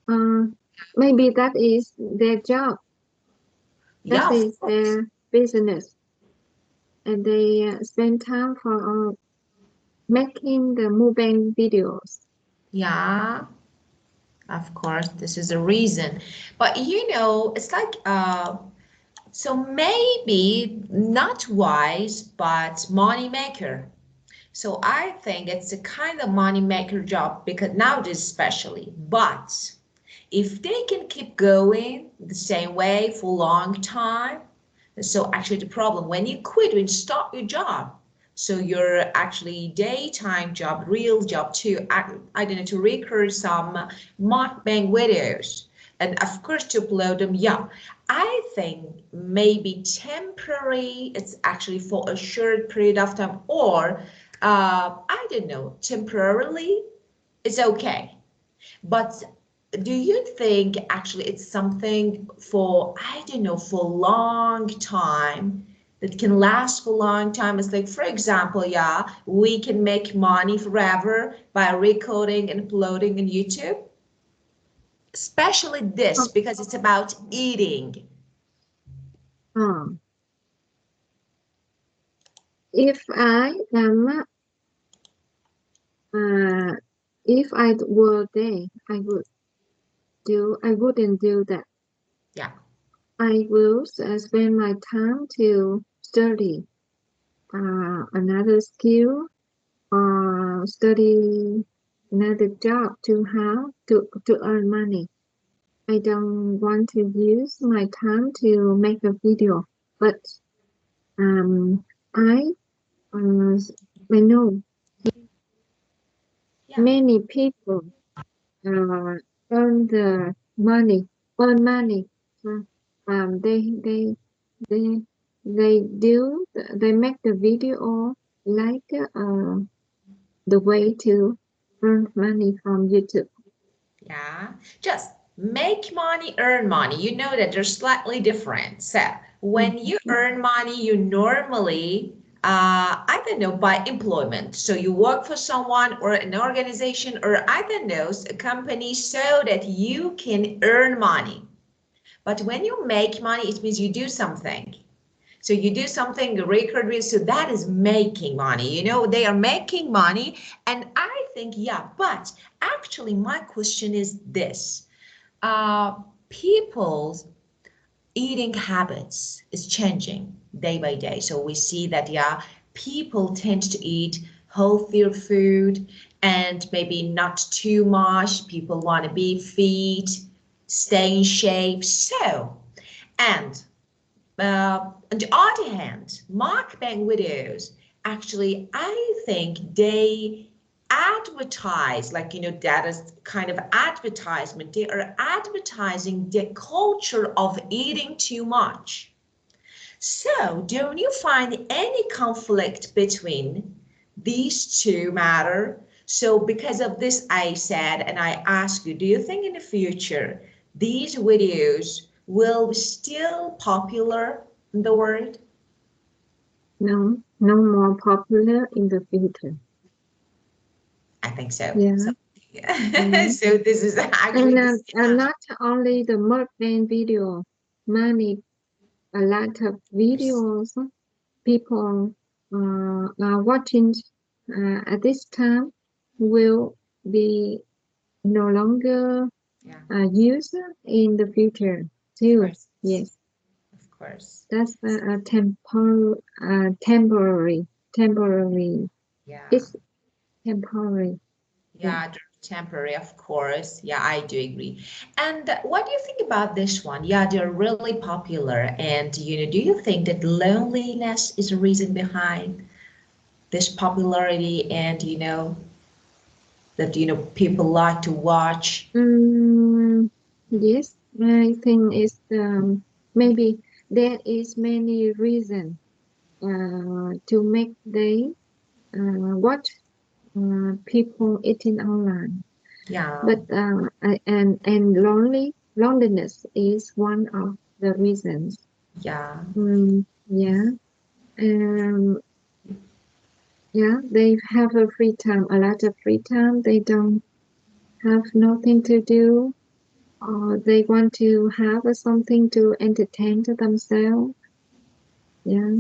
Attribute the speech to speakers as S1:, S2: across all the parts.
S1: Maybe that is their job.
S2: Yeah,
S1: That
S2: of
S1: is
S2: course.
S1: their business, and they spend time for making the mukbang videos.
S2: Yeah, of course, this is a reason. But you know, it's like so maybe not wise, but money maker. So I think it's a kind of money maker job because nowadays especially. But if they can keep going the same way for a long time, so actually the problem when you quit, when you stop your job, so your actually daytime job, real job to, I don't know, to record some mukbang videos and of course to upload them. Yeah, I think maybe temporary, it's actually for a short period of time, or I don't know, temporarily it's okay. But do you think actually it's something for, I don't know, for a long time that can last for a long time? It's like, for example, yeah, we can make money forever by recording and uploading on YouTube, especially this
S1: Oh,
S2: because it's about eating.
S1: oh. If I am, if I were there, I wouldn't do that.
S2: Yeah.
S1: I will spend my time to study another skill or study another job to have to earn money. I don't want to use my time to make a video, but um, I uh, I know
S2: Yeah.
S1: many people uh, earn the money, earn money. So, they they they make the video like the way to earn money from YouTube.
S2: Yeah, just make money, earn money. You know that they're slightly different. So when
S1: Mhm.
S2: you earn money, you normally, I don't know, by employment. So you work for someone or an organization or I don't know, a company so that you can earn money. But when you make money, it means you do something. So you do something, record with, so that is making money. You know, they are making money. And I think, yeah, but actually my question is this. People's eating habits is changing day by day. So we see that, yeah, people tend to eat healthier food and maybe not too much. People want to be fit, stay in shape. So, and on the other hand, mukbang videos, actually, I think they advertise, like, you know, that is kind of advertisement. They are advertising the culture of eating too much. So, don't you find any conflict between these two matter? So, because of this, I said, and I ask you, do you think in the future these videos will be still popular in the world?
S1: No, no more popular in the future.
S2: I think so.
S1: Yeah,
S2: So,
S1: yeah.
S2: so this is actually this.
S1: And not only the mukbang video, many a lot of videos people are watching at this time will be no longer
S2: Yeah,
S1: used in the future
S2: of
S1: too.
S2: course,
S1: Yes,
S2: of course.
S1: that's a temporary.
S2: Yeah.
S1: It's temporary. Yeah.
S2: Yeah, they're temporary, of course. Yeah, I do agree. And what do you think about this one? Yeah, they're really popular. And, you know, do you think that loneliness is a reason behind this popularity and, you know, that, you know, people like to watch?
S1: Mm, yes, I think it's maybe there is many reasons to make they watch people eating online.
S2: Yeah,
S1: But and loneliness is one of the reasons.
S2: yeah,
S1: Yeah. Um, yeah, they have a lot of free time. They don't have nothing to do. they want to have something to entertain to themselves. Yeah.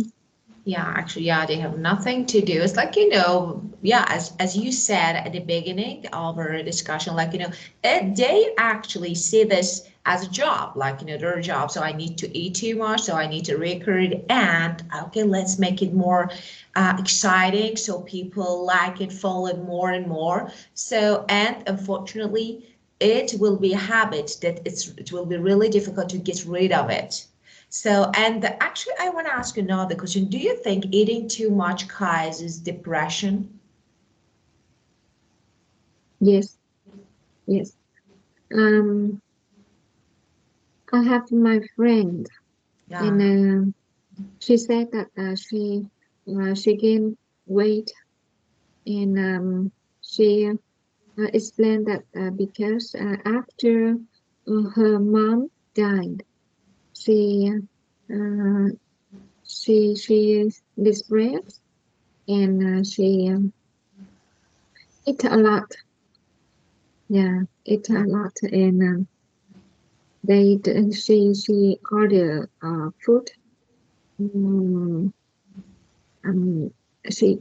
S2: Yeah, actually, yeah, they have nothing to do. It's like, yeah, as you said at the beginning of our discussion, like, they actually see this as a job, like, their job. So I need to eat too much, so I need to record, and okay, let's make it more exciting so people like it, follow it more and more. So, and unfortunately, it will be a habit that it will be really difficult to get rid of it. So, and actually, I want to ask you another question. Do you think eating too much causes depression?
S1: Yes. Yes. Um, I have my friend, and
S2: Yeah.
S1: she said that she gained weight, and she explained that because after her mom died, she uh, she is depressed, and she eat a lot. Yeah, eat a lot, and she order food. Mm, um, she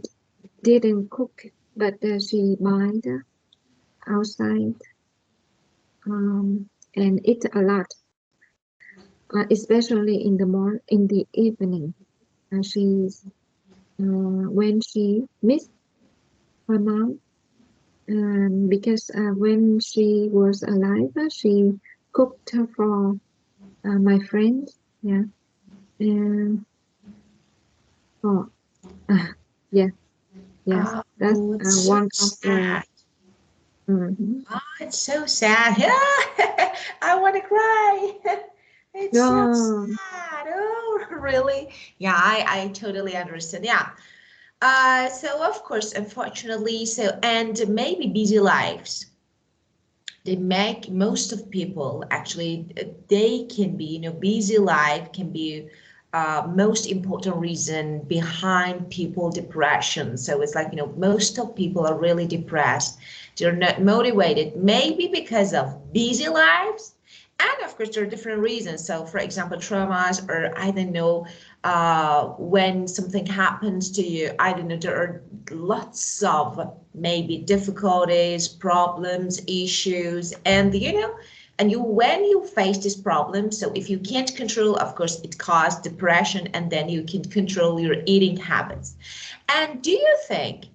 S1: didn't cook, but she buy the outside and eat a lot, especially in in the evening. She's when she missed her mom, because when she was alive, she cooked for my friends. Yeah, and oh, yeah, yes, that's
S2: Oh, it's so
S1: one of the.
S2: sad.
S1: Mhm.
S2: Oh, it's so sad. I want to cry. It's so
S1: No,
S2: sad. Oh, really? Yeah, I totally understand. Yeah. So of course, unfortunately, so and maybe busy lives. They make most of people actually they can be busy life can be most important reason behind people depression. So it's like most of people are really depressed, they're not motivated, maybe because of busy lives, and of course there are different reasons. So for example, traumas, or I don't know, when something happens to you, I don't know, there are lots of maybe difficulties, problems, issues, and and you when you face this problem, so if you can't control, of course it causes depression, and then you can control your eating habits. And do you think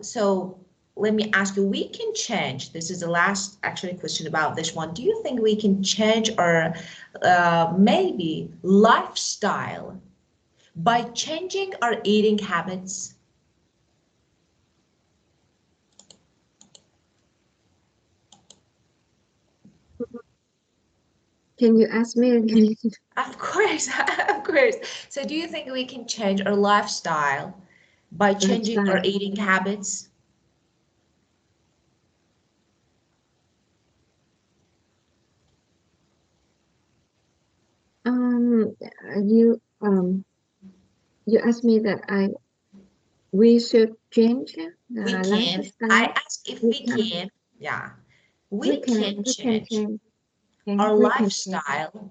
S2: so let me ask you, we can change, this is the last actually question about this one, do you think we can change our maybe lifestyle by changing our eating habits?
S1: can you ask me again?
S2: Of course, of course. So do you think we can change our lifestyle by changing our
S1: Lifestyle.
S2: eating habits?
S1: Um, you you asked me that we should change
S2: We
S1: the
S2: can. I
S1: lifestyle.
S2: ask if
S1: We
S2: we
S1: can,
S2: can. Yeah, we can
S1: we can
S2: change
S1: change. Okay,
S2: our
S1: we can change.
S2: lifestyle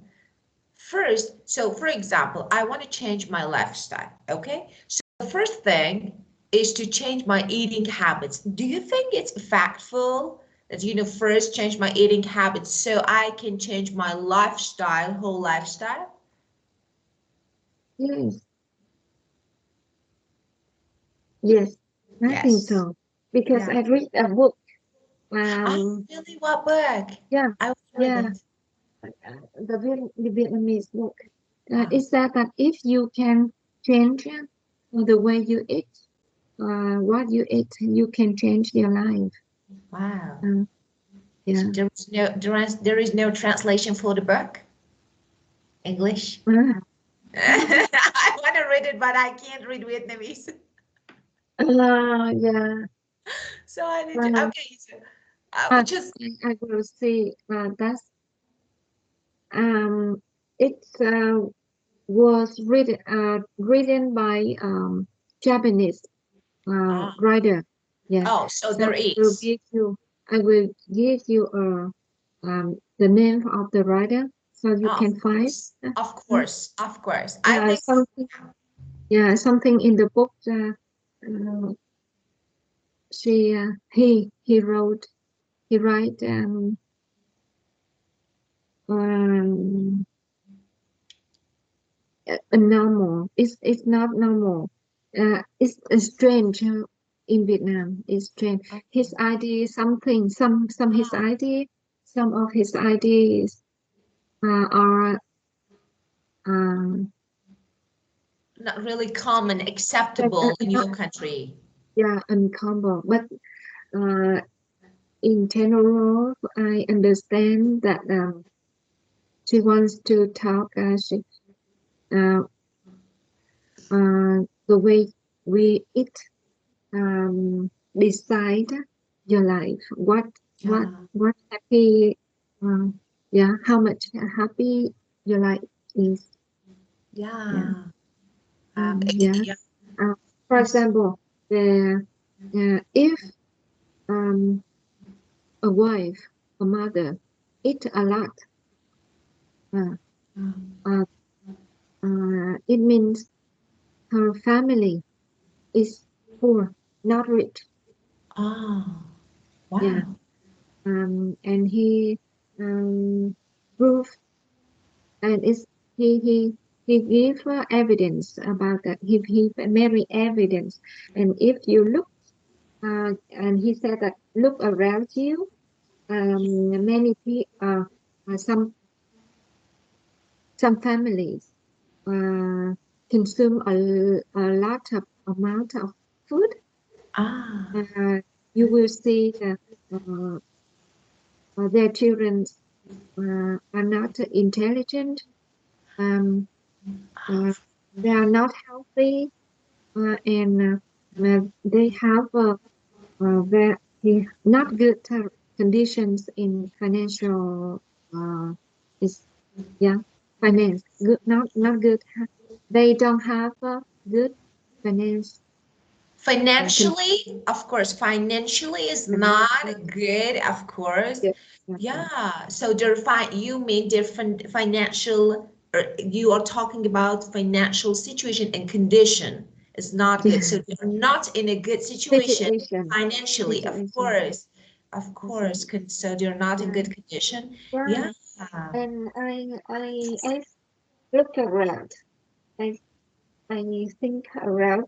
S2: first. So for example, I want to change my lifestyle. Okay. So the first thing is to change my eating habits. Do you think it's factful that, first change my eating habits so I can change my lifestyle, whole lifestyle?
S1: Yes, yes, I think
S2: Yes.
S1: so. Because
S2: Yeah.
S1: I read a book.
S2: I
S1: Um,
S2: really want book.
S1: yeah,
S2: I want to read
S1: yeah,
S2: it.
S1: the Vietnamese book.
S2: Oh,
S1: It said that if you can change the way you eat, what you eat, you can change your life.
S2: wow.
S1: Uh,
S2: So
S1: yeah.
S2: there is no translation for the book, English.
S1: Ah,
S2: I want to read it, but I can't read Vietnamese.
S1: yeah.
S2: So I need to.
S1: Uh,
S2: Okay, so I just.
S1: I will see. That's um, it was written by Japanese writer. Yeah.
S2: Oh, so
S1: So
S2: there
S1: I will
S2: is.
S1: give you. I will give you a. the name of the writer so you
S2: Of
S1: can find.
S2: course, of course, of course. I
S1: Yeah,
S2: think
S1: something. Yeah, something in the book. She he wrote he write um a normal. It's not normal. It's strange in Vietnam. It's strange. His idea something some his idea some of his ideas are um
S2: not really common,
S1: that,
S2: acceptable in
S1: not
S2: your country.
S1: yeah uncommon, but uh in general I understand that she wants to talk. Uh, the way we eat decide your life.
S2: Yeah,
S1: What happy? Um, yeah, how much happy your life is. Yeah,
S2: yeah.
S1: yeah.
S2: Yeah.
S1: Uh, for example, if um, a wife, a mother, eat a lot, uh, uh, it means her family is poor, not rich.
S2: Oh,
S1: Yeah,
S2: wow.
S1: and he proved and is he gave evidence about that. He made evidence, and if you look, and he said that look around you, many people, some families uh, consume a lot of amount of food.
S2: Ah,
S1: Uh, you will see that their children are not intelligent. Um, uh, they are not healthy, and they have very not good conditions in financial is yeah finance good not good. They don't have good finance
S2: financially, of course, financially is not good, of course.
S1: yeah, yeah,
S2: Yeah, so they're fine. You mean different financial, or you are talking about financial situation and condition is not good.
S1: yeah.
S2: So they're not in a good situation
S1: Situation
S2: financially,
S1: situation
S2: of course.
S1: situation
S2: So they're not in
S1: yeah,
S2: good condition. Yeah.
S1: yeah. And I look around. I I think around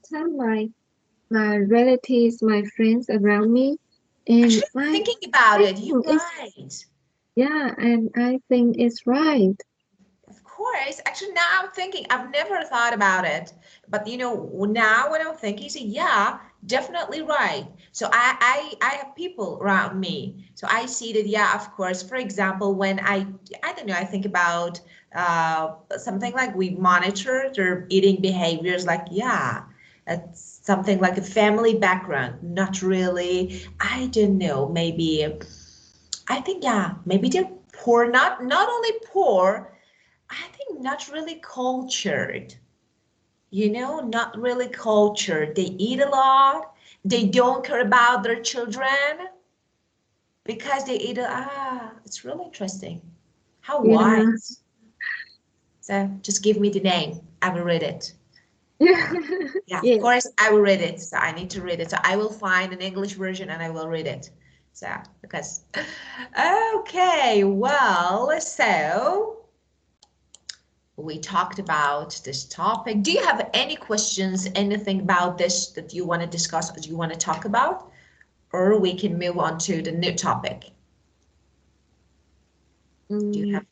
S1: my relatives, my friends around me, and
S2: Actually, thinking about
S1: I
S2: it, you're
S1: think it's
S2: right.
S1: yeah, and I think it's right.
S2: Of course. Actually, now I'm thinking, I've never thought about it. But now when I'm thinking, so yeah, definitely right. So I have people around me. So I see that, yeah, of course. For example, when I don't know, I think about something like we monitor their eating behaviors, like, yeah, that's something like a family background. Not really, I don't know, maybe I think, yeah, maybe they're poor, not only poor, I think not really cultured, not really cultured. They eat a lot. They don't care about their children because they eat it's really interesting. How
S1: Yeah,
S2: wise. So just give me the name. I will read it.
S1: yeah,
S2: Yeah, of
S1: yes.
S2: course I will read it. So I need to read it. So I will find an English version and I will read it. So because okay, well, so we talked about this topic. Do you have any questions, anything about this that you want to discuss or you want to talk about? Or we can move on to the new topic. Do you
S1: Mm,
S2: have,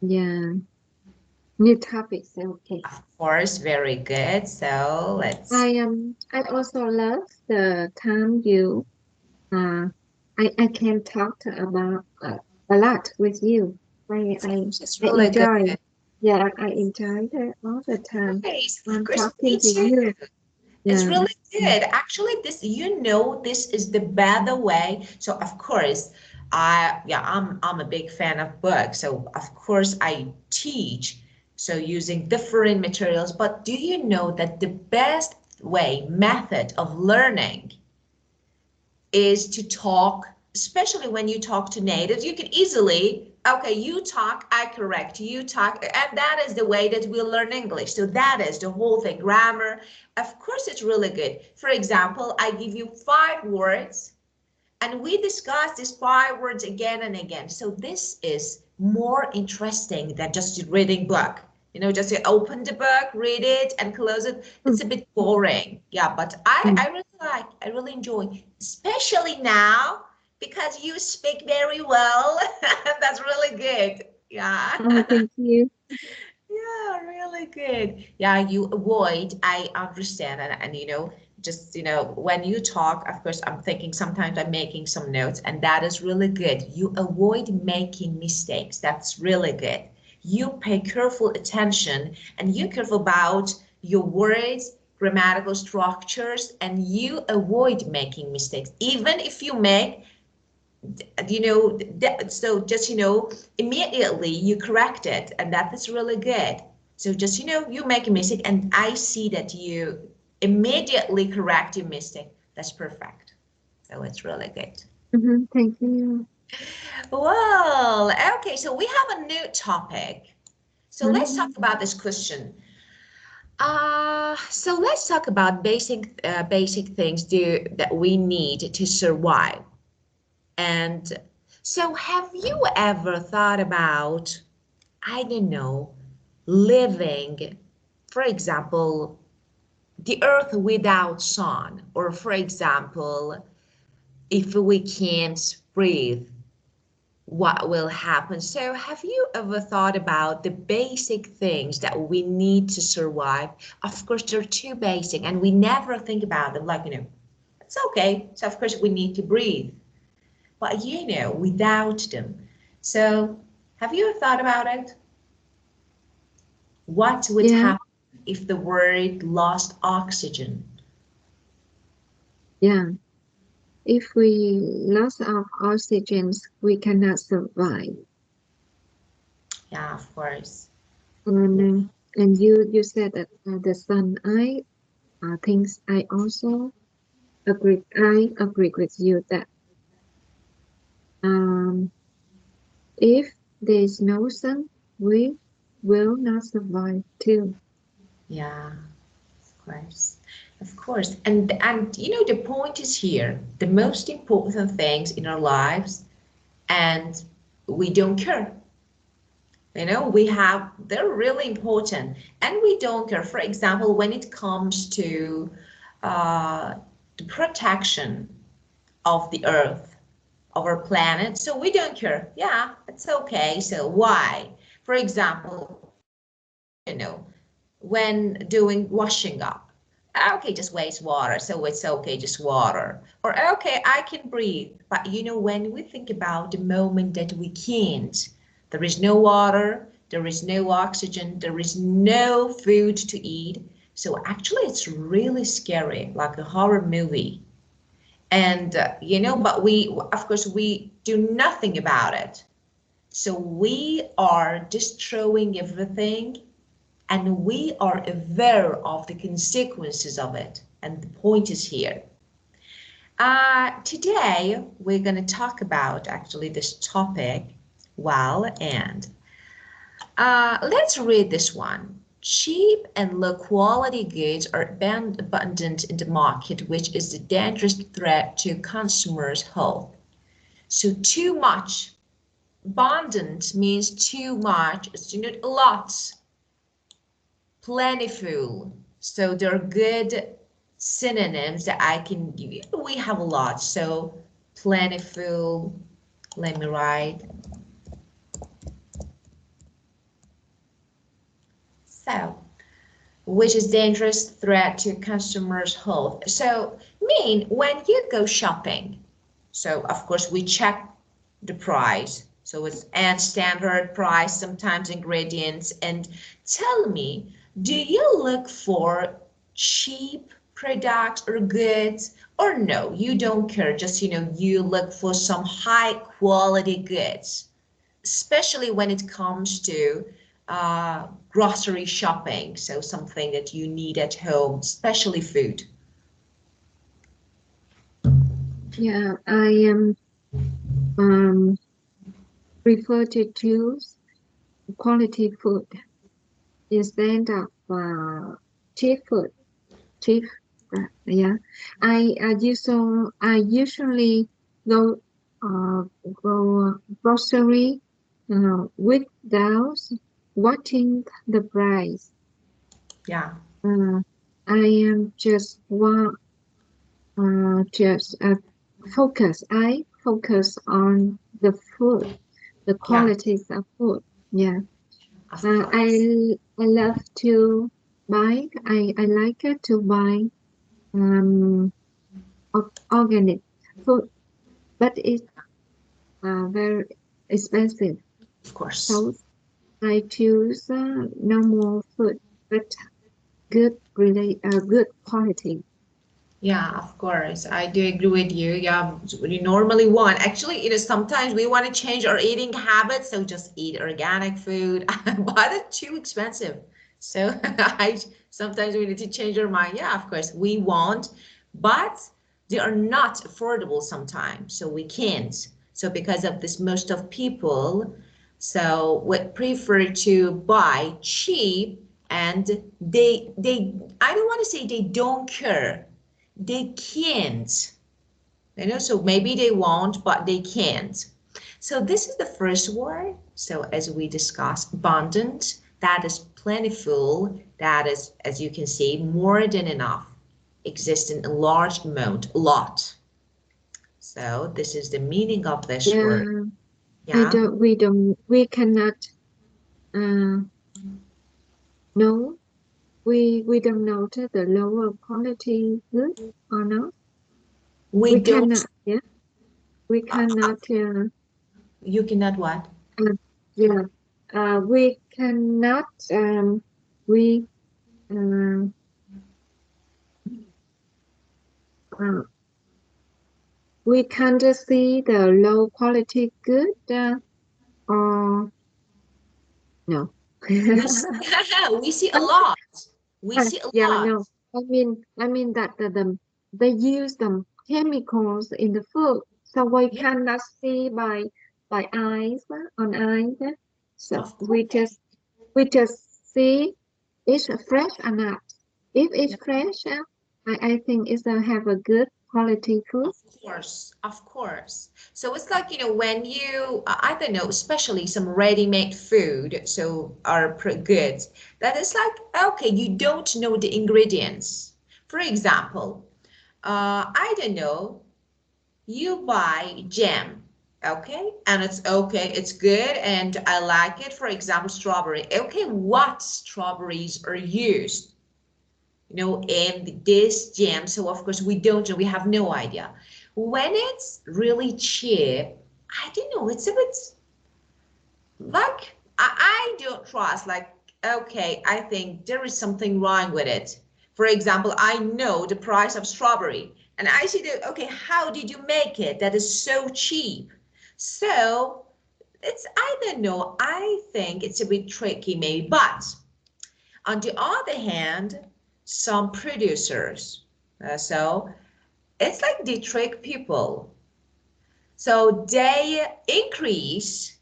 S1: yeah. New topics. Okay.
S2: of course, very good. So let's,
S1: I also love the time you uh I can talk about a lot with you. I I
S2: it's
S1: I
S2: really good.
S1: enjoy. Yeah, I enjoy it all the time.
S2: Nice. Of
S1: I'm
S2: course, me
S1: talking to
S2: too.
S1: you.
S2: It's
S1: Yeah.
S2: really good. Actually, this is the better way. So of course, I'm a big fan of books. So of course I teach. So using different materials. But do you know that the best method of learning is to talk especially when you talk to natives, you can easily, okay, you talk, I correct, you talk, and that is the way that we learn English. So that is the whole thing. Grammar, of course, it's really good. For example, I give you 5 words, and we discuss these 5 words again and again. So this is more interesting than just reading book. You know, just you open the book, read it, and close it. It's a bit boring. Yeah, but I really like, I really enjoy, especially now because you speak very well. That's really good. Yeah.
S1: Oh, thank you.
S2: Yeah, really good. Yeah, you avoid, I understand. And you know, just, you know, when you talk, of course, I'm thinking sometimes I'm making some notes, and that is really good. You avoid making mistakes. That's really good. You pay careful attention and you're careful about your words, grammatical structures, and you avoid making mistakes. Even if you make, you know, so just, you know, immediately you correct it, and that is really good. So just, you know, you make a mistake and I see that you immediately correct your mistake. That's perfect. So it's really good.
S1: Thank you.
S2: Well, okay, so we have a new topic. So let's talk
S1: Mhm.
S2: about this question. So let's talk about basic things that we need to survive. And so, have you ever thought about, I don't know, living, for example, the earth without sun, or for example, if we can't breathe, what will happen? So, have you ever thought about the basic things that we need to survive? Of course, they're too basic, and we never think about them. Like, you know, it's okay. So, of course, we need to breathe, but you know, without them. So, have you thought about it? What would
S1: Yeah,
S2: happen if the world lost oxygen?
S1: yeah. If we lost our oxygen, we cannot survive.
S2: Yeah, of course.
S1: And you said that the sun. I things I also agree. I agree with you that um if there is no sun, we will not survive too.
S2: Yeah, of course. Of course. And you know, the point is here, the most important things in our lives, and we don't care. You know, we have, they're really important and we don't care. For example, when it comes to uh, the protection of the earth, of our planet, so we don't care. Yeah, it's okay. So why? For example, you know, when doing washing up, okay, just waste water, so it's okay, just water. Or okay, I can breathe. But you know, when we think about the moment that we can't, there is no water, there is no oxygen, there is no food to eat. So actually, it's really scary, like a horror movie. And you know, but we, of course, we do nothing about it. So we are destroying everything, and we are aware of the consequences of it. And the point is here. Today, we're going to talk about actually this topic. Well, and let's read this one. Cheap and low quality goods are abundant in the market, which is a dangerous threat to consumers' health. So, too much. Abundant means too much. It's not a lot. Plentiful. So they're good synonyms that I can give you. We have a lot. So plentiful, let me write. So, which is dangerous threat to consumers' health. So, mean when you go shopping, so of course we check the price. So it's and standard price, sometimes ingredients. And tell me, do you look for cheap products or goods? Or no, you don't care, just you know, you look for some high quality goods, especially when it comes to grocery shopping, so something that you need at home, especially food.
S1: Yeah, I am. prefer to choose quality food instead of cheap food. Cheap, yeah. I usually go uh, go grocery without watching the price.
S2: Yeah,
S1: Uh, I am just focus. I focus on the food, the
S2: yeah,
S1: qualities of food. Yeah.
S2: of
S1: Uh, I
S2: course.
S1: I love to buy. I like it to buy um organic food, but it's very expensive.
S2: Of course.
S1: So I choose normal food, but good quality.
S2: Yeah, of course. I do agree with you. Yeah, we normally want. Actually, sometimes we want to change our eating habits, so just eat organic food, but it's too expensive. So I sometimes we need to change our mind. Yeah, of course, we want, but they are not affordable sometimes, so we can't. So because of this, most of people so would prefer to buy cheap, and they I don't want to say they don't care, they can't. So maybe they won't, but they can't. So this is the first word. So as we discussed, abundant, that is plentiful, that is, as you can see, more than enough, exist in a large amount, a lot. So this is the meaning of this word.
S1: Yeah, I
S2: Yeah,
S1: don't. We cannot uh, know. We don't notice the lower quality good or not.
S2: we
S1: We
S2: don't,
S1: cannot. Yeah, we
S2: uh, uh,
S1: cannot.
S2: you cannot what?
S1: Uh, yeah, we cannot. We uh, uh, we can't see the low quality good or no.
S2: We see, we see a lot. We see a
S1: Yeah,
S2: lot.
S1: no. I mean that they use the chemicals in the food, so we
S2: Yeah,
S1: cannot see by eyes on eyes. So
S2: of
S1: we
S2: course.
S1: just see it's fresh or not. If it's
S2: Yeah.
S1: fresh, I think it's have a good quality food.
S2: Of course, of course. So it's like, when you, I don't know, especially some ready-made food, so are goods, that is like, okay, you don't know the ingredients. For example, I don't know, you buy jam, okay, and it's okay, it's good, and I like it. For example, strawberry. Okay, what strawberries are used? In this jam. So of course we don't know, we have no idea. When it's really cheap, I don't know, it's a bit like I don't trust, like, okay, I think there is something wrong with it. For example, I know the price of strawberry and I see that, okay, how did you make it that is so cheap? So I don't know, I think it's a bit tricky maybe, but on the other hand, some producers, so it's like they trick people. So they increase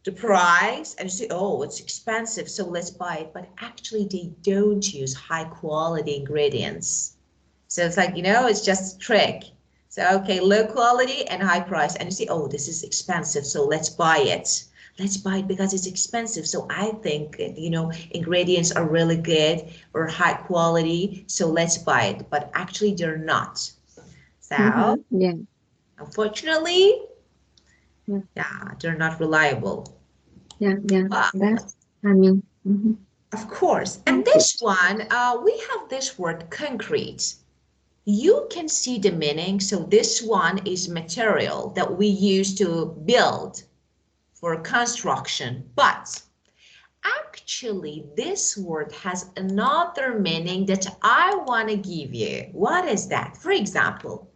S2: the price and you say, oh, it's expensive, so let's buy it. But actually, they don't use high quality ingredients. So it's like, it's just a trick. So, okay, low quality and high price. And you see, oh, this is expensive, so let's buy it. Let's buy it because it's expensive. So I think, ingredients are really good or high quality, so let's buy it. But actually, they're not. So
S1: Yeah,
S2: unfortunately,
S1: yeah,
S2: yeah, they're not reliable.
S1: yeah.
S2: But
S1: That's I mean,
S2: of course. And
S1: concrete.
S2: this one, we have this word concrete. You can see the meaning. So this one is material that we use to build for construction. But actually, this word has another meaning that I want to give you. What is that? For example,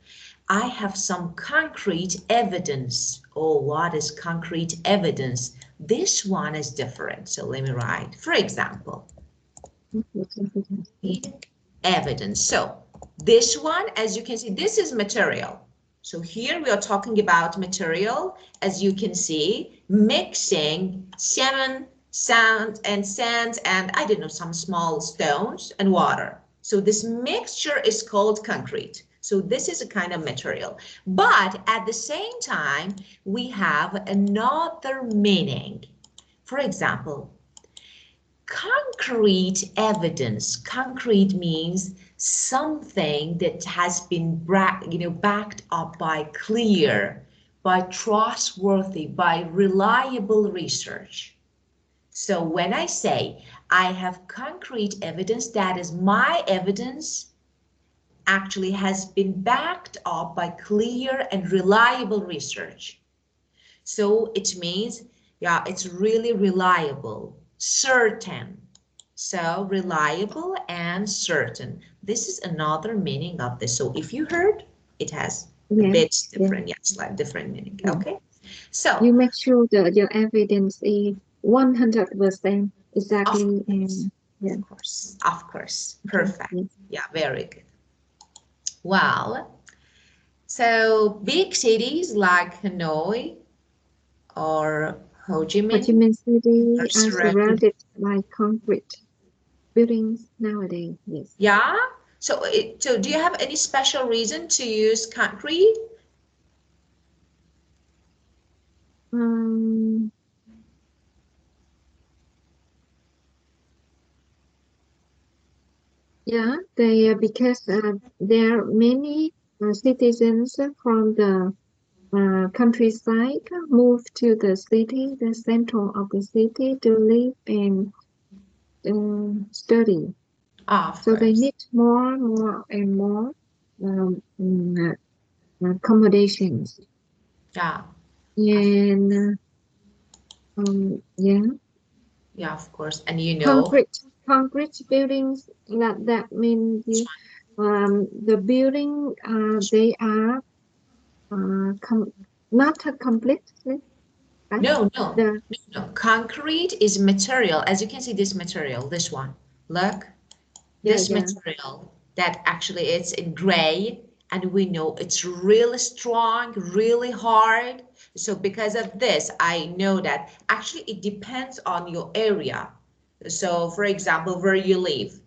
S2: I have some concrete evidence. Oh, what is concrete evidence? This one is different. So let me write. For example, evidence. So this one, as you can see, this is material. So here we are talking about material, as you can see, mixing cement, sand, and I don't know, some small stones and water. So this mixture is called concrete. So this is a kind of material. But at the same time, we have another meaning. For example, concrete evidence. Concrete means something that has been backed up by clear, by trustworthy, by reliable research. So when I say I have concrete evidence, that is my evidence actually has been backed up by clear and reliable research. So it means, yeah, it's really reliable, certain. So reliable and certain. This is another meaning of this. So if you heard, it has a
S1: Yeah,
S2: bit
S1: yeah,
S2: different, yes, like different meaning.
S1: yeah.
S2: Okay. So
S1: You make sure that your evidence is 100%
S2: of
S1: exactly
S2: course,
S1: and yeah.
S2: of course,
S1: Okay.
S2: perfect.
S1: Yes.
S2: Yeah, very good. Well, so big cities like Hanoi or Ho Chi
S1: Ho Chi
S2: Minh
S1: Minh
S2: are
S1: City are
S2: surrounded.
S1: surrounded by concrete buildings nowadays. Yes.
S2: Yeah. So, so do you have any special reason to use concrete?
S1: Um, yeah, they because there are many citizens from the countryside move to the city, the center of the city to live and study.
S2: Of
S1: So they
S2: course.
S1: need more and more um, mm, accommodations.
S2: Yeah. Of,
S1: And yeah,
S2: yeah, of course. And you know,
S1: concrete buildings. That means the building they are com not completely right.
S2: no, no,
S1: The
S2: no, no. Concrete is material. As you can see, this material, this one. Look,
S1: yeah,
S2: this
S1: yeah.
S2: material that actually it's in gray, and we know it's really strong, really hard. So because of this, I know that actually it depends on your area. So for example, where you live.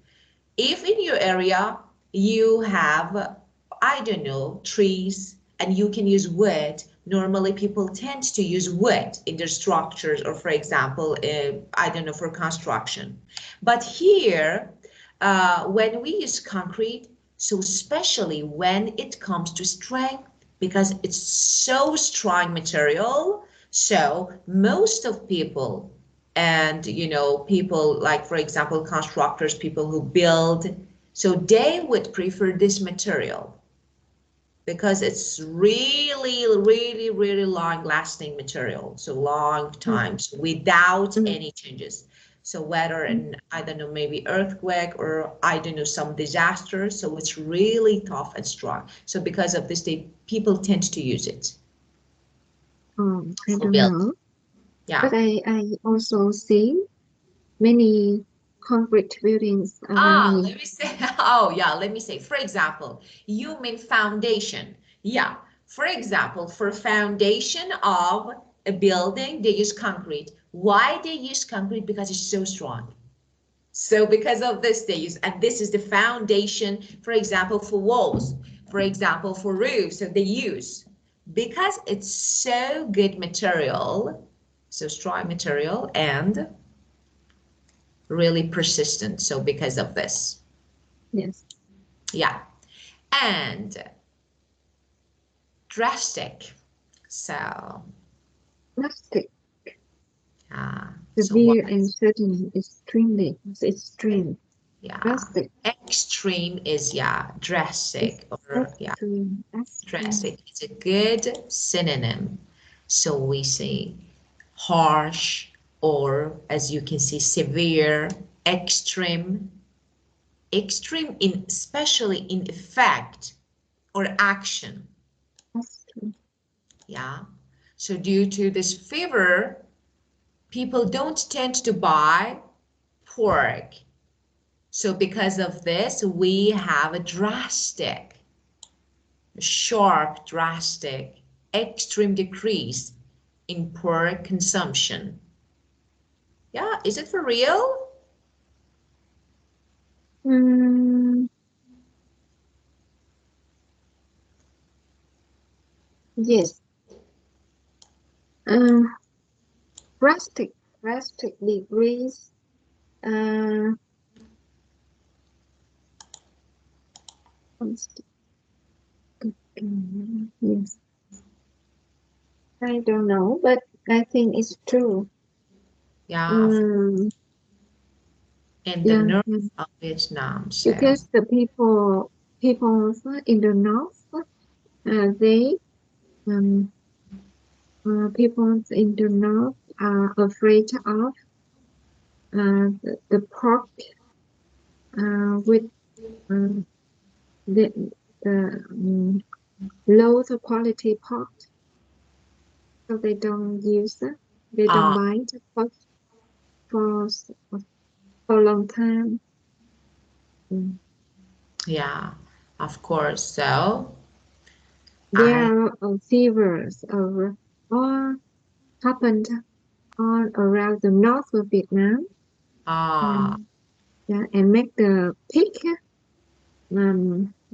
S2: If in your area you have, I don't know, trees and you can use wood, normally people tend to use wood in their structures or, for example, I don't know, for construction. But here, when we use concrete, so especially when it comes to strength, because it's so strong material, so most of people and people like, for example, constructors, people who build, so they would prefer this material because it's really really really long lasting material, so long
S1: Mm,
S2: times without
S1: mm,
S2: any changes. So whether
S1: mm,
S2: in, I don't know, maybe earthquake or I don't know, some disaster, so it's really tough and strong. So because of this, people tend to use it
S1: I
S2: for
S1: don't
S2: building.
S1: know,
S2: Yeah.
S1: but I also see many concrete buildings around
S2: Ah,
S1: me.
S2: let me say, oh yeah, let me say, for example, you mean foundation. Yeah, for example, for foundation of a building, they use concrete. Why they use concrete? Because it's so strong. So because of this, they use, and this is the foundation, for example, for walls, for example, for roofs, so they use, because it's so good material, so strong material and really persistent. So because of this.
S1: Yes,
S2: Yeah. And drastic. So,
S1: plastic,
S2: so what?
S1: severe and certain, extremely, extreme,
S2: Yeah.
S1: drastic,
S2: Extreme is, yeah,
S1: ex-
S2: drastic or, yeah,
S1: extreme, extreme.
S2: drastic. It's a good synonym. So we say harsh, or as you can see, severe, extreme, extreme in, especially in effect or action.
S1: Extreme.
S2: Yeah. So due to this fever, people don't tend to buy pork. So because of this, we have a drastic. sharp, drastic, extreme decrease in pork consumption. Yeah, is it for real?
S1: Mm, yes. Uh, drastic decrease. Uh, yes. I don't know, but I think it's true.
S2: Yeah,
S1: Um,
S2: in the
S1: yeah,
S2: north
S1: yeah.
S2: of Vietnam. So,
S1: Because the people in the north, they um, people in the north are afraid of the pork with uh, the low quality pork, so they don't use it. They don't
S2: uh,
S1: buy the pork for for a long time. Mm.
S2: yeah, of course. So, I,
S1: There are fevers of all happened all around the north of Vietnam,
S2: uh,
S1: and yeah, and make the pig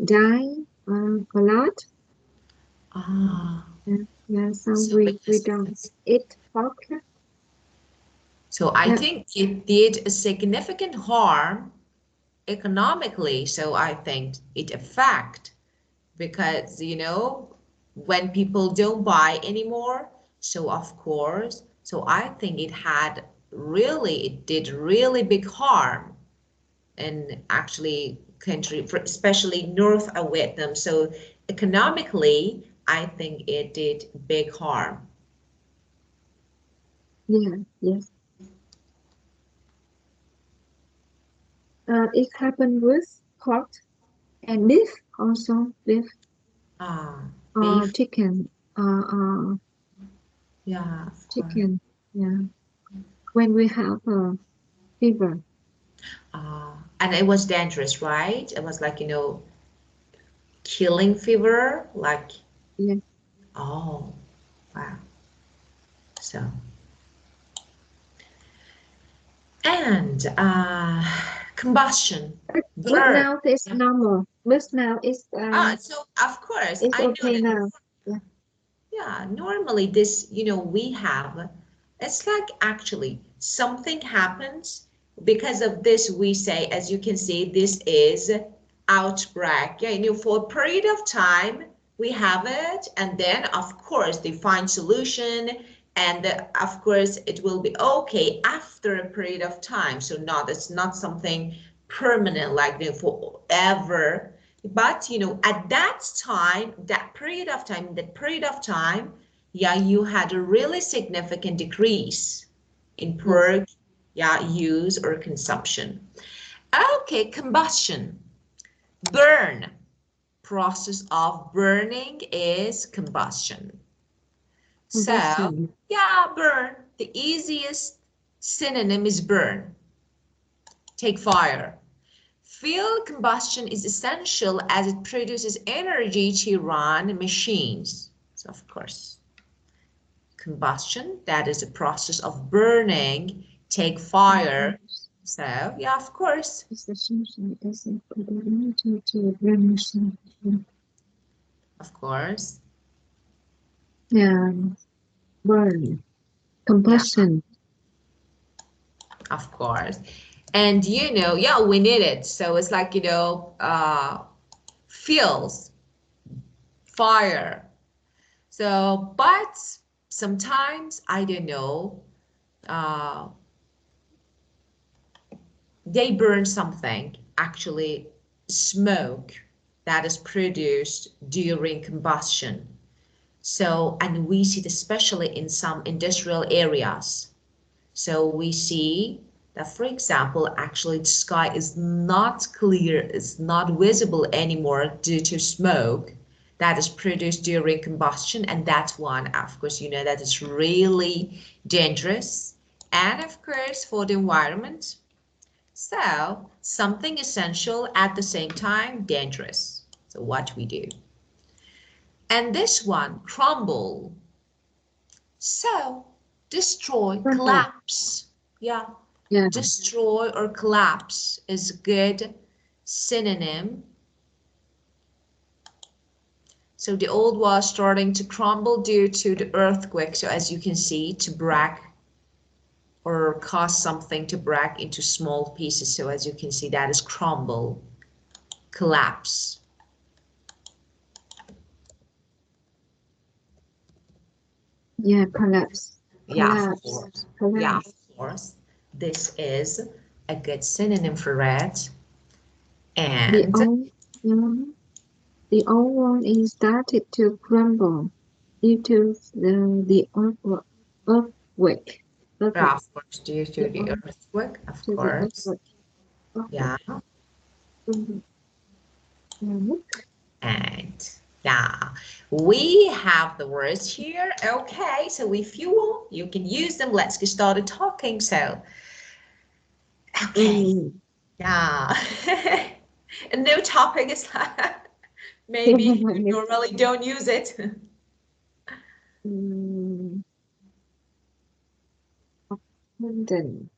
S1: die a lot.
S2: uh,
S1: Yeah, yeah, so
S2: so
S1: we
S2: because of
S1: don't
S2: this.
S1: eat pork.
S2: So I
S1: Yeah,
S2: think it did a significant harm economically. So I think it affect because, when people don't buy anymore, so of course, so I think it did really big harm in actually country, especially north of Vietnam. So economically, I think it did big harm.
S1: yeah, yes. It happened with pork and beef also, beef or
S2: Beef,
S1: chicken, uh,
S2: yeah, of course.
S1: chicken. Yeah, when we have a fever.
S2: And it was dangerous, right? It was like, killing fever, like,
S1: Yeah,
S2: oh, wow. So, and combustion,
S1: but
S2: burn.
S1: now it's
S2: Yeah.
S1: normal. But now
S2: So of course,
S1: it's
S2: I know
S1: okay
S2: that.
S1: now. Yeah,
S2: Yeah, normally this, we have, it's like actually something happens because of this. We say, as you can see, this is outbreak. Yeah, for a period of time we have it, and then of course they find solution, and of course it will be okay after a period of time. So not, it's not something permanent like forever. But at that period of time, yeah, you had a really significant decrease in
S1: yes.
S2: pork, yeah, use or consumption. Okay, combustion, burn. Process of burning is combustion. So,
S1: Combustion.
S2: yeah, burn. The easiest synonym is burn. Take fire. Fuel combustion is essential as it produces energy to run machines. So, of course, combustion, that is a process of burning, take fire. So, yeah, of course.
S1: It's essential as a complementary to run machine.
S2: Of course.
S1: Yeah, burn.
S2: Yeah,
S1: Combustion.
S2: of course. And yeah, we need it. So it's like, fuels, fire. So, but sometimes, I don't know, uh, they burn something, actually smoke that is produced during combustion. So, and we see it especially in some industrial areas. So we see that, for example, actually the sky is not clear, it's not visible anymore due to smoke that is produced during combustion. And that's one, of course, that is really dangerous. And of course, for the environment. So something essential at the same time dangerous. So what we do. And this one, crumble. So, destroy,
S1: Crumble.
S2: collapse. Yeah,
S1: Yeah.
S2: destroy or collapse is a good synonym. So the old was starting to crumble due to the earthquake. So as you can see, to break or cause something to break into small pieces. So as you can see, that is crumble, collapse.
S1: Yeah, collapse.
S2: Yeah, of
S1: Collapse.
S2: course. Yeah,
S1: Collapse.
S2: of course. This is a good synonym for it.
S1: The
S2: And
S1: old, the old one is started to crumble due to the earthquake.
S2: yeah,
S1: Earthquake.
S2: of course, due
S1: The
S2: to the
S1: old
S2: earthquake, of
S1: to the
S2: course.
S1: earthquake. Earthquake.
S2: Yeah,
S1: Mhm. Mhm.
S2: and yeah, we have the words here. Okay, so if you want, you can use them. Let's get started talking. So, okay,
S1: Mm.
S2: yeah. A new topic is maybe you normally don't use it.
S1: Mm. Abundant.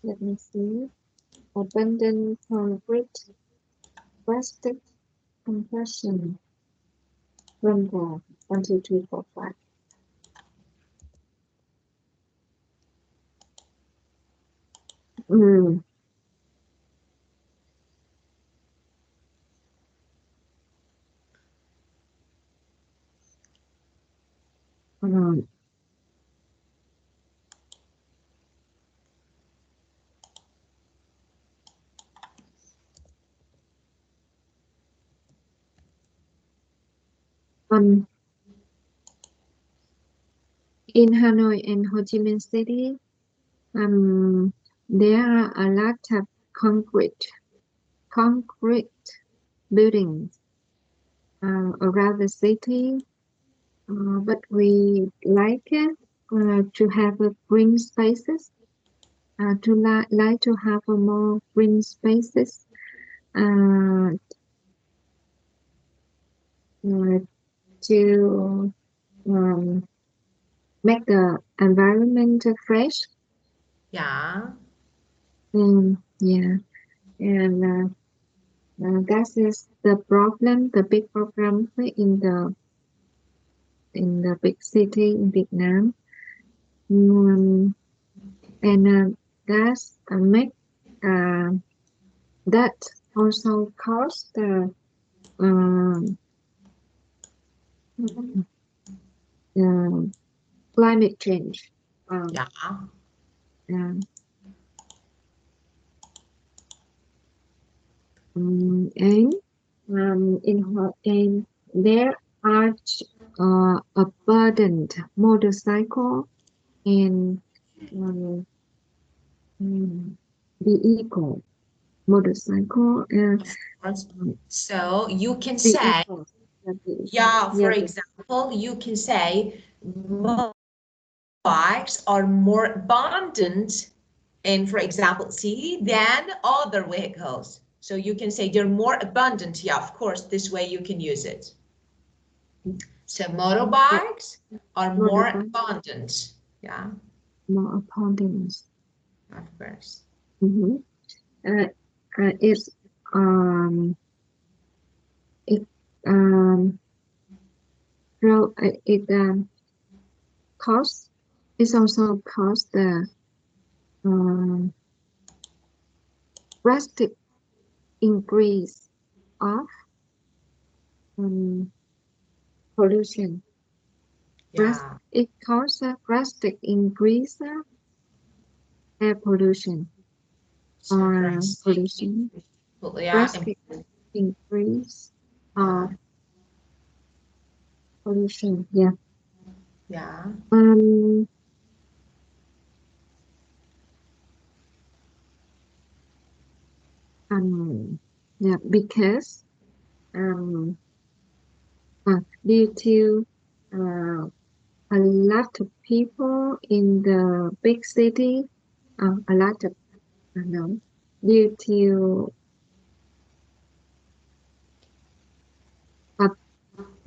S1: Let me see. Abundant concrete, plastic, compression, rumble. 1, 2, 3, 4, 5. Mm. Um, um, in Hanoi and Ho Chi Minh City, there are a lot of concrete buildings around the city, but we like it to have green spaces, like to have more green spaces uh, to um, make the environment fresh.
S2: Yeah,
S1: Yeah, and that is the problem, the big problem in the big city in Vietnam. Um, and that's make uh, that also cause the um, uh, climate change. Um,
S2: yeah,
S1: uh, and in there are abundant motorcycle and um, vehicle motorcycle and
S2: of course.
S1: um,
S2: So you can say,
S1: vehicles. Yeah,
S2: yeah, for
S1: yeah,
S2: example, you can say bikes are more abundant in, for example, city than other vehicles. So you can say they're more abundant. Yeah, of course, this way you can use it. So
S1: yeah,
S2: motorbikes are more
S1: motorbike
S2: abundant. Yeah,
S1: more abundant.
S2: of course.
S1: Mm-hmm. Uh, it's it um it costs it also costs the um drastic increase of um pollution.
S2: Yeah,
S1: It causes a drastic increase of air pollution
S2: so
S1: or
S2: drastic.
S1: pollution.
S2: Yeah,
S1: Drastic increase
S2: yeah,
S1: of pollution. Yeah.
S2: yeah,
S1: Um. Yeah. Because um. Due to uh, a lot of people in the big city, a lot of no, due to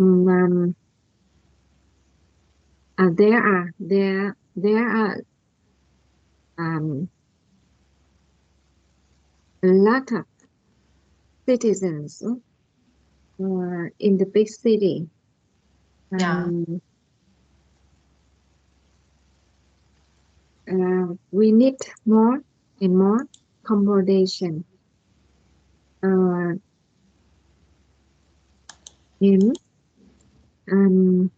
S1: um, there are a lot of citizens in the big city.
S2: Yeah.
S1: We need more and more accommodation. In um,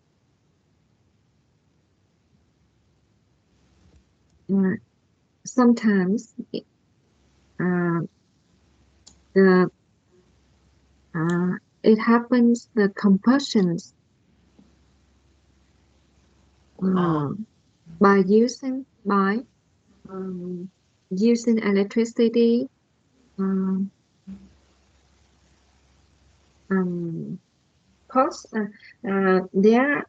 S1: uh, sometimes uh, the it happens the compulsions
S2: Oh,
S1: uh, by um, using electricity. Um, um, cause their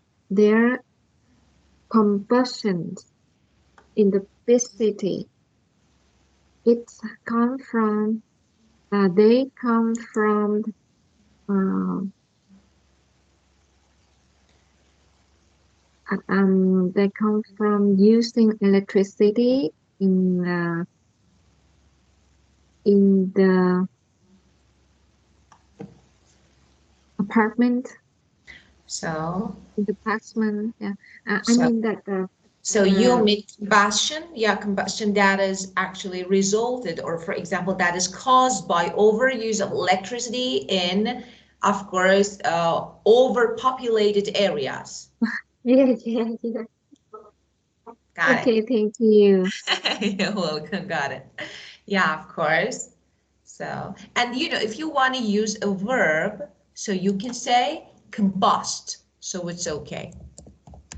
S1: combustions in the big city. It's come from they come from uh, they come from using electricity in the apartment
S2: so
S1: in the apartment. Yeah, I
S2: so
S1: mean that
S2: so you
S1: uh,
S2: mean combustion? Yeah, combustion that is actually resulted, or for example, that is caused by overuse of electricity in, of course, overpopulated areas.
S1: yeah, yeah, yeah.
S2: Got
S1: Okay, thank you.
S2: it. You're welcome. Got it. Yeah, of course. So, and if you want to use a verb, so you can say combust. So it's okay.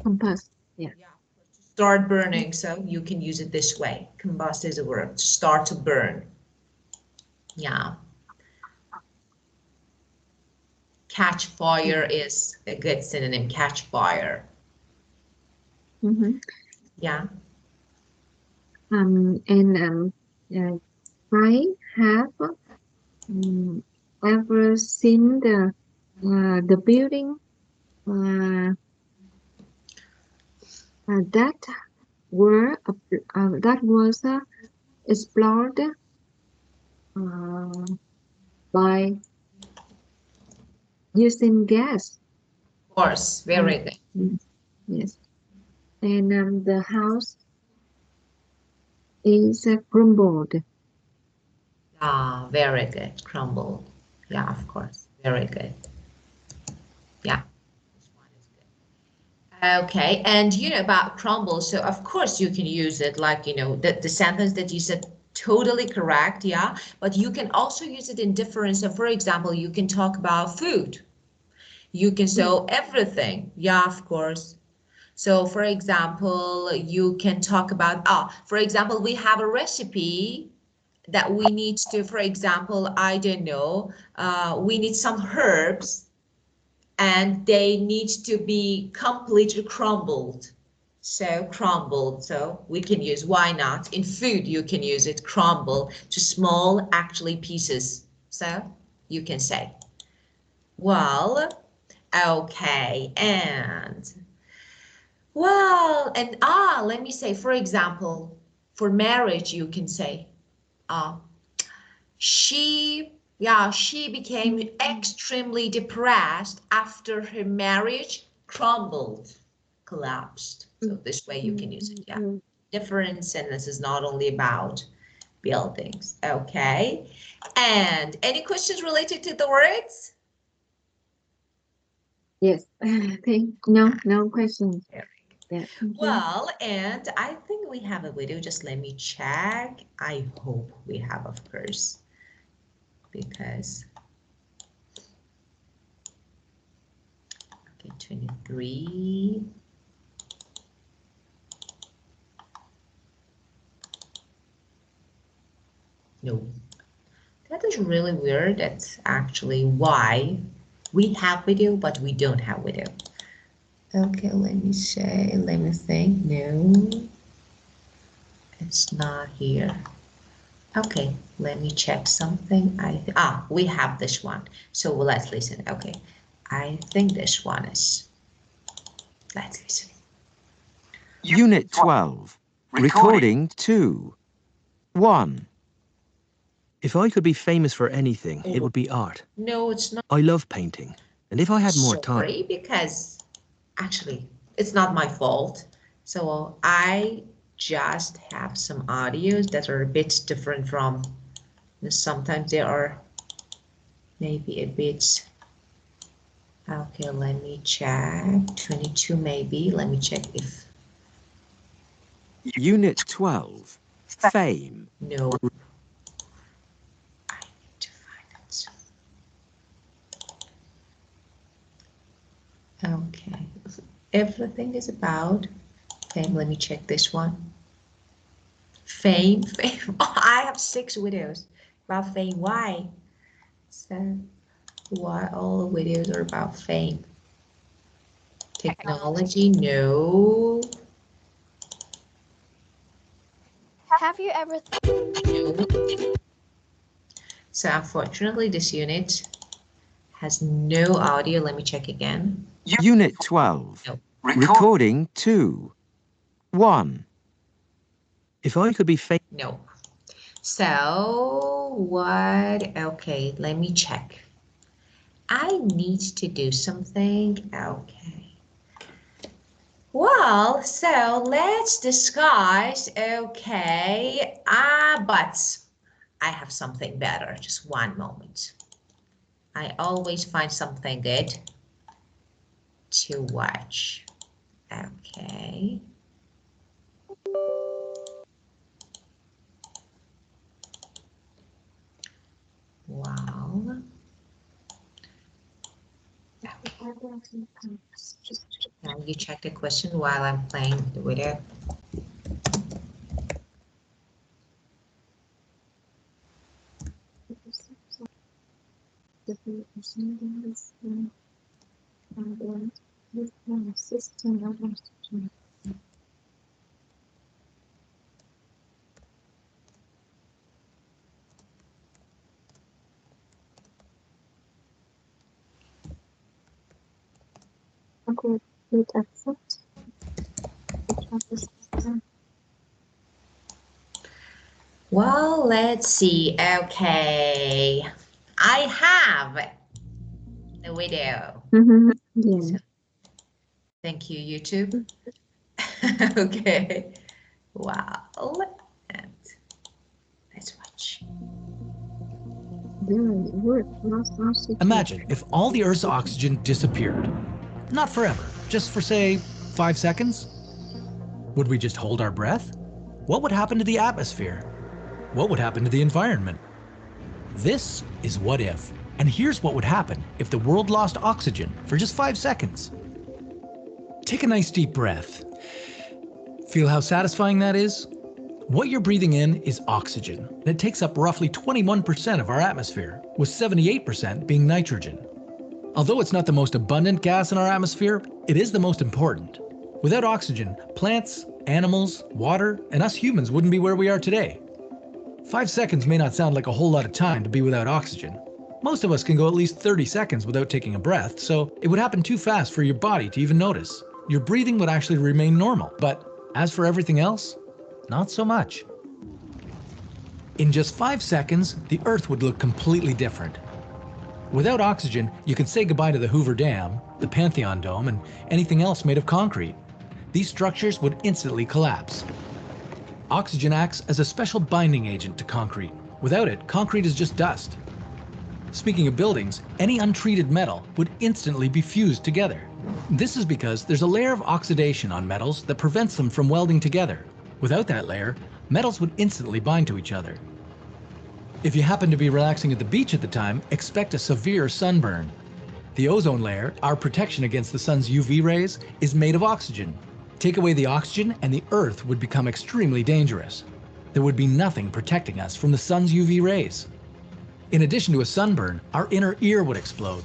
S1: Compass. Yeah.
S2: Yeah. Start burning, so you can use it this way. Combust is a verb, to start to burn. Yeah. Catch fire is a good synonym, catch fire.
S1: Mm-hmm.
S2: Yeah.
S1: And uh, I have um, ever seen the building uh, that that was explored uh, by using gas.
S2: Of course,
S1: Uh,
S2: very good.
S1: yes, and the house is crumbled.
S2: Ah, very good. Crumble. Yeah, of course. Very good. Yeah. This one is good. Okay, and about crumble, so of course you can use it like, the sentence that you said, totally correct, yeah, but you can also use it in different, so for example, you can talk about food. You can
S1: Mm,
S2: say everything, yeah, of course. So for example, you can talk about, for example, we have a recipe that we need to, for example, I don't know, we need some herbs and they need to be completely crumbled. So crumbled, so we can use, why not? In food, you can use it, crumble to small, actually, pieces. So you can say, well, okay, let me say, for example, for marriage, you can say, uh, she became extremely depressed after her marriage crumbled, collapsed. So
S1: mm,
S2: this way you can use it.
S1: mm,
S2: Yeah.
S1: mm.
S2: Different sentences, not only about buildings. Okay. And any questions related to the words?
S1: Yes. No questions.
S2: Yeah.
S1: Yeah, thank you.
S2: Well, and I think we have a video. Just let me check. I hope we have, of course, because okay, 23. No, that is really weird. That's actually why we have video, but we don't have video. Okay, let me think. No, it's not here. Okay, let me check something. We have this one. So let's listen. Okay. I think this one is. Let's listen.
S3: Unit 12. Recording 2. 1.
S4: If I could be famous for anything, it would be art.
S2: No, it's not.
S4: I love painting. And if I had more time...
S2: Sorry, because actually, it's not my fault. So I just have some audios that are a bit different from, sometimes they are maybe a bit, okay, let me check, 22 maybe, let me check if,
S3: Unit 12. Fame.
S2: no, I need to find it. Okay, everything is about fame. Let me check this one. Fame. Oh, I have 6 videos about fame. Why? So why all the videos are about fame? Technology? No.
S5: Have you ever
S2: No. So unfortunately, this unit has no audio. Let me check again.
S3: Unit 12.
S2: No.
S3: Recording 2. 1.
S4: If I could be famous...
S2: No. So what? Okay, let me check. I need to do something. Okay. Well, so let's discuss. Okay. But I have something better. Just one moment. I always find something good to watch. Okay. Wow. Now you check the question while I'm playing the video.
S1: Okay, hit accept.
S2: Well, let's see. Okay. I have the video.
S1: Yeah.
S2: So, thank you, YouTube. Okay. Wow. And let's watch.
S6: Imagine if all the Earth's oxygen disappeared. Not forever, just for, say, 5 seconds. Would we just hold our breath? What would happen to the atmosphere? What would happen to the environment? This is What If. And here's what would happen if the world lost oxygen for just 5 seconds. Take a nice deep breath. Feel how satisfying that is? What you're breathing in is oxygen. It takes up roughly 21% of our atmosphere, with 78% being nitrogen. Although it's not the most abundant gas in our atmosphere, it is the most important. Without oxygen, plants, animals, water, and us humans wouldn't be where we are today. 5 seconds may not sound like a whole lot of time to be without oxygen. Most of us can go at least 30 seconds without taking a breath, so it would happen too fast for your body to even notice. Your breathing would actually remain normal, but as for everything else, not so much. In just 5 seconds, the Earth would look completely different. Without oxygen, you can say goodbye to the Hoover Dam, the Pantheon Dome, and anything else made of concrete. These structures would instantly collapse. Oxygen acts as a special binding agent to concrete. Without it, concrete is just dust. Speaking of buildings, any untreated metal would instantly be fused together. This is because there's a layer of oxidation on metals that prevents them from welding together. Without that layer, metals would instantly bind to each other. If you happen to be relaxing at the beach at the time, expect a severe sunburn. The ozone layer, our protection against the sun's UV rays, is made of oxygen. Take away the oxygen and the Earth would become extremely dangerous. There would be nothing protecting us from the sun's UV rays. In addition to a sunburn, our inner ear would explode.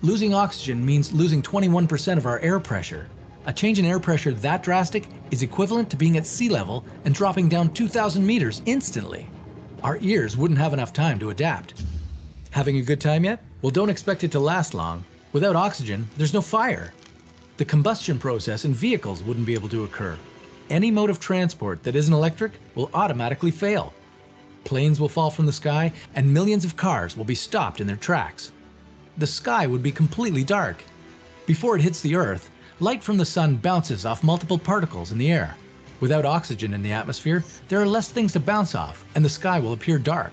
S6: Losing oxygen means losing 21% of our air pressure. A change in air pressure that drastic is equivalent to being at sea level and dropping down 2,000 meters instantly. Our ears wouldn't have enough time to adapt. Having a good time yet? Well, don't expect it to last long. Without oxygen, there's no fire. The combustion process in vehicles wouldn't be able to occur. Any mode of transport that isn't electric will automatically fail. Planes will fall from the sky, and millions of cars will be stopped in their tracks. The sky would be completely dark. Before it hits the Earth, light from the sun bounces off multiple particles in the air. Without oxygen in the atmosphere, there are less things to bounce off, and the sky will appear dark.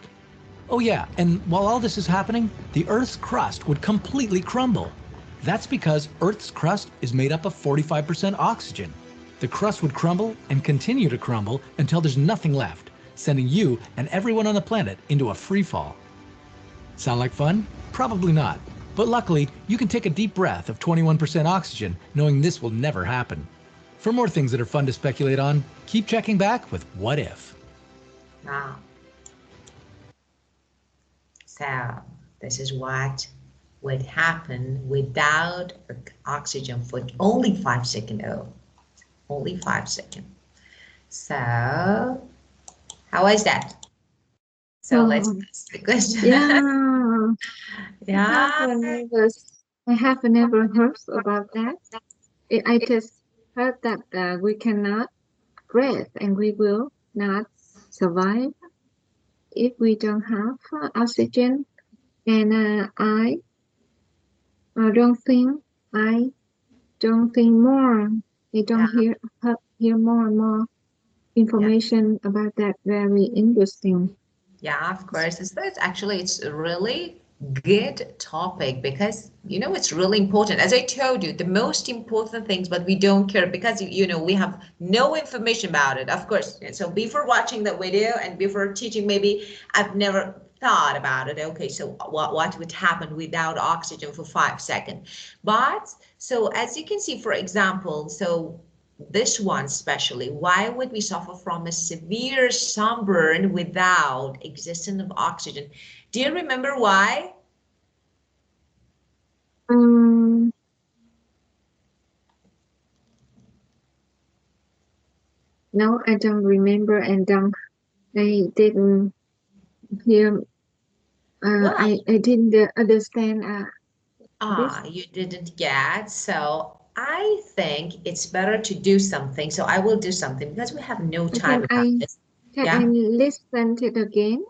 S6: Oh yeah, and while all this is happening, the Earth's crust would completely crumble. That's because Earth's crust is made up of 45% oxygen. The crust would crumble and continue to crumble until there's nothing left, sending you and everyone on the planet into a free fall. Sound like fun? Probably not. But luckily, you can take a deep breath of 21% oxygen knowing this will never happen. For more things that are fun to speculate on, keep checking back with What If?
S2: Wow. So this is what would happen without oxygen for only 5 seconds. Oh, only 5 seconds. So how is that? So let's ask the question.
S1: Yeah.
S2: Yeah.
S1: I have never heard about that. I just heard that we cannot breathe and we will not survive if we don't have oxygen. And I don't think more. I don't hear more and more information about that. Very interesting.
S2: Yeah, of course. It's a really good topic because, it's really important. As I told you, the most important things, but we don't care because, we have no information about it, of course. And so before watching the video and before teaching, maybe I've never thought about it. Okay, so what would happen without oxygen for 5 seconds? But so as you can see, for example, so this one especially, why would we suffer from a severe sunburn without existence of oxygen? Do you remember why?
S1: No, I don't remember and I didn't hear. I didn't understand.
S2: You didn't get. So I think it's better to do something. So I will do something because we have no time about this.
S1: Can I listen to it again?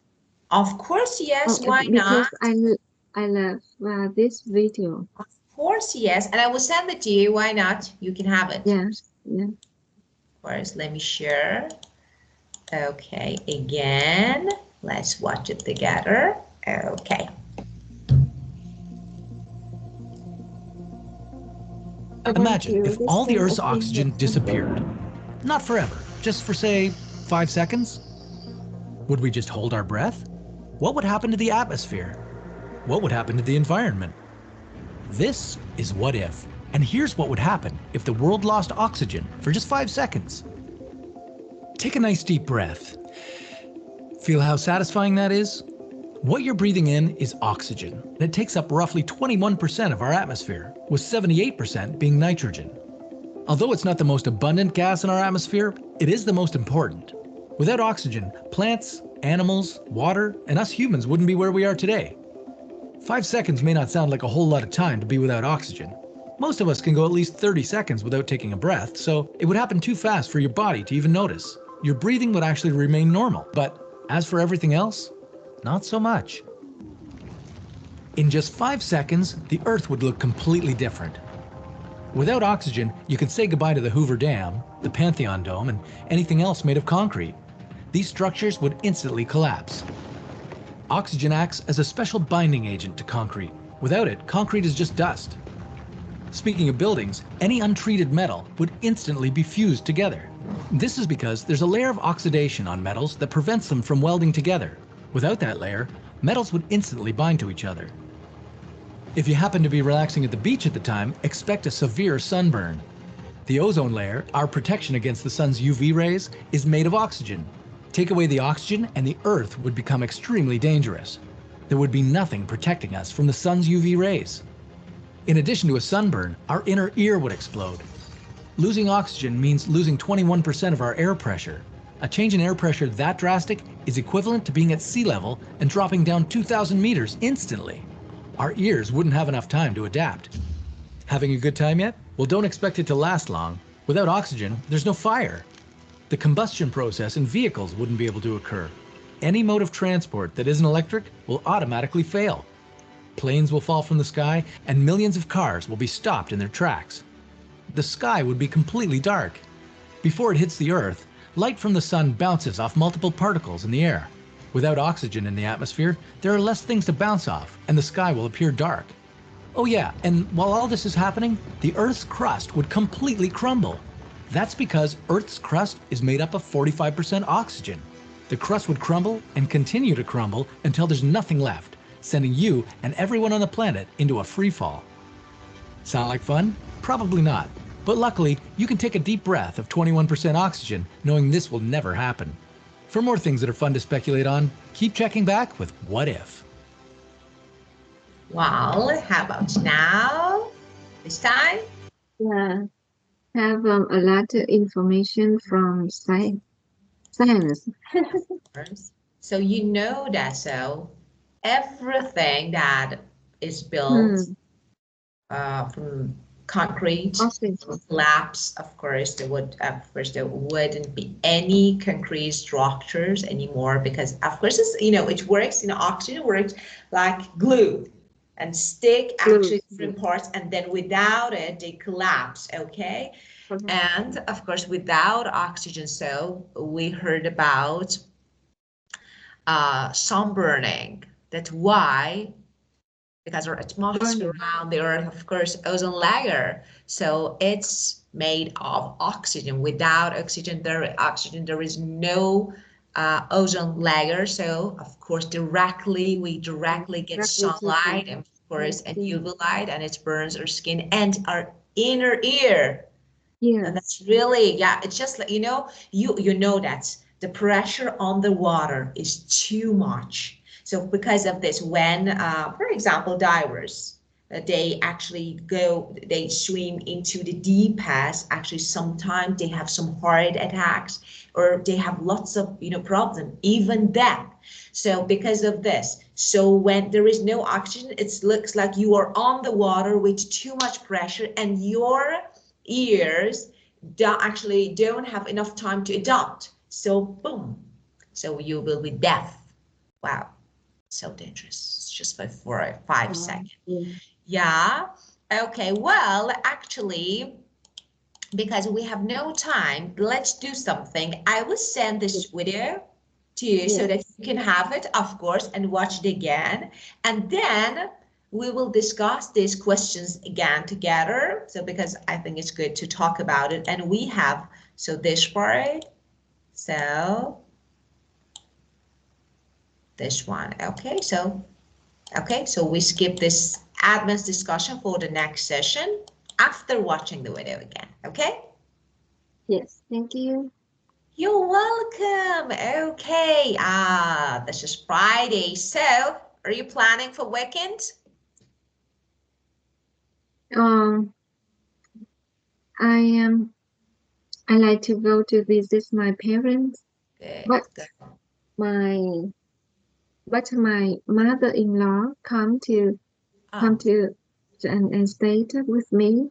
S2: Of course, yes. Why
S1: because
S2: not?
S1: I love this video.
S2: Of course, yes. And I will send it to you. Why not? You can have it.
S1: Yes. Yeah.
S2: Of course, let me share. Okay, again, let's watch it together. Okay.
S6: Imagine if all the Earth's oxygen disappeared. Not forever, just for say 5 seconds. Would we just hold our breath? What would happen to the atmosphere? What would happen to the environment? This is What If, and here's what would happen if the world lost oxygen for just 5 seconds. Take a nice deep breath. Feel how satisfying that is? What you're breathing in is oxygen, and it takes up roughly 21% of our atmosphere, with 78% being nitrogen. Although it's not the most abundant gas in our atmosphere, it is the most important. Without oxygen, plants, animals, water, and us humans wouldn't be where we are today. 5 seconds may not sound like a whole lot of time to be without oxygen. Most of us can go at least 30 seconds without taking a breath, so it would happen too fast for your body to even notice. Your breathing would actually remain normal, but as for everything else, not so much. In just 5 seconds, the Earth would look completely different. Without oxygen, you can say goodbye to the Hoover Dam, the Pantheon Dome, and anything else made of concrete. These structures would instantly collapse. Oxygen acts as a special binding agent to concrete. Without it, concrete is just dust. Speaking of buildings, any untreated metal would instantly be fused together. This is because there's a layer of oxidation on metals that prevents them from welding together. Without that layer, metals would instantly bind to each other. If you happen to be relaxing at the beach at the time, expect a severe sunburn. The ozone layer, our protection against the sun's UV rays, is made of oxygen. Take away the oxygen and the Earth would become extremely dangerous. There would be nothing protecting us from the sun's UV rays. In addition to a sunburn, our inner ear would explode. Losing oxygen means losing 21% of our air pressure. A change in air pressure that drastic is equivalent to being at sea level and dropping down 2,000 meters instantly. our ears wouldn't have enough time to adapt. Having a good time yet? Well, don't expect it to last long. Without oxygen, there's no fire. The combustion process in vehicles wouldn't be able to occur. Any mode of transport that isn't electric will automatically fail. Planes will fall from the sky, and millions of cars will be stopped in their tracks. The sky would be completely dark. Before it hits the Earth, light from the sun bounces off multiple particles in the air. Without oxygen in the atmosphere, there are less things to bounce off, and the sky will appear dark. Oh yeah, and while all this is happening, the Earth's crust would completely crumble. That's because Earth's crust is made up of 45% oxygen. The crust would crumble and continue to crumble until there's nothing left, sending you and everyone on the planet into a free fall. Sound like fun? Probably not. But luckily, you can take a deep breath of 21% oxygen, knowing this will never happen. For more things that are fun to speculate on, keep checking back with What If?
S2: Well, how about now? This time?
S1: Yeah. Have a lot of information from science.
S2: So you know that everything that is built from concrete collapse, of course there wouldn't be any concrete structures anymore, because of course it's, it works, oxygen works like glue and stick actually different parts, and then without it they collapse. Okay. And of course without oxygen, so we heard about sun burning. That's why, because our atmosphere around the Earth, of course, ozone layer. So it's made of oxygen. Without oxygen, there is no ozone layer. So of course, we directly get sunlight, and of course, and UV light, and it burns our skin and our inner ear. Yeah, and that's really, yeah. It's just like, you know that the pressure on the water is too much. So because of this, when, for example, divers, they actually they swim into the deep past, actually sometimes they have some heart attacks, or they have lots of, problems, even death. So because of this, so when there is no oxygen, it looks like you are on the water with too much pressure, and your ears don't have enough time to adapt. So boom, so you will be deaf. Wow. So dangerous, just for 5 seconds. Yeah. Okay, well, actually, because we have no time, let's do something. I will send this video to you so that you can have it, of course, and watch it again. And then we will discuss these questions again together. So because I think it's good to talk about it. And we have, so this part, so this one. Okay, so we skip this advanced discussion for the next session after watching the video again. Okay?
S1: Yes, thank you.
S2: You're welcome. Okay, this is Friday, so are you planning for weekend?
S1: I like to go to visit my parents.
S2: Good,
S1: but
S2: good.
S1: my mother-in-law come to and stay with me.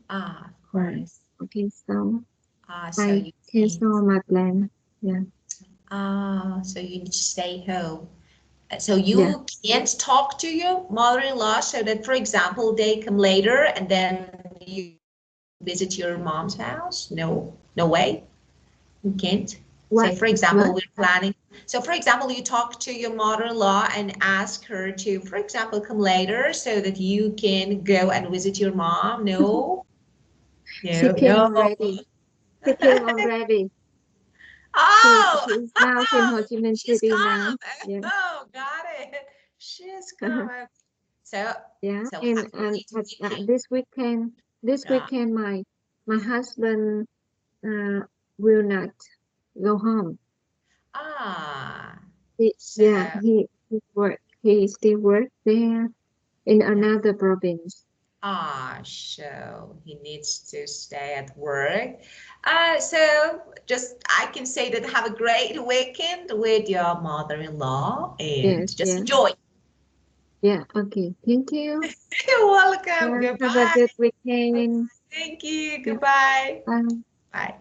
S2: Of course.
S1: Okay, so
S2: so
S1: I cancel my plan. Yeah.
S2: So you need to stay home. So you can't talk to your mother-in-law, so that, for example, they come later and then you visit your mom's house? No way. You can't. Say, for example, we're planning. So, for example, you talk to your mother-in-law and ask her to, for example, come later so that you can go and visit your mom. No.
S1: She came already. She came already.
S2: Oh,
S1: she's now in Ho Chi Minh City now.
S2: Yeah. Oh, got it. She's come. So
S1: yeah,
S2: so
S1: and this weekend, my husband will not go home. He still works there in another province.
S2: So he needs to stay at work. So I can say that have a great weekend with your mother-in-law and just enjoy.
S1: Yeah, okay. Thank you.
S2: You're welcome.
S1: Have a
S2: Goodbye.
S1: good weekend.
S2: Thank you.
S1: Yeah,
S2: Goodbye.
S1: bye.
S2: Bye.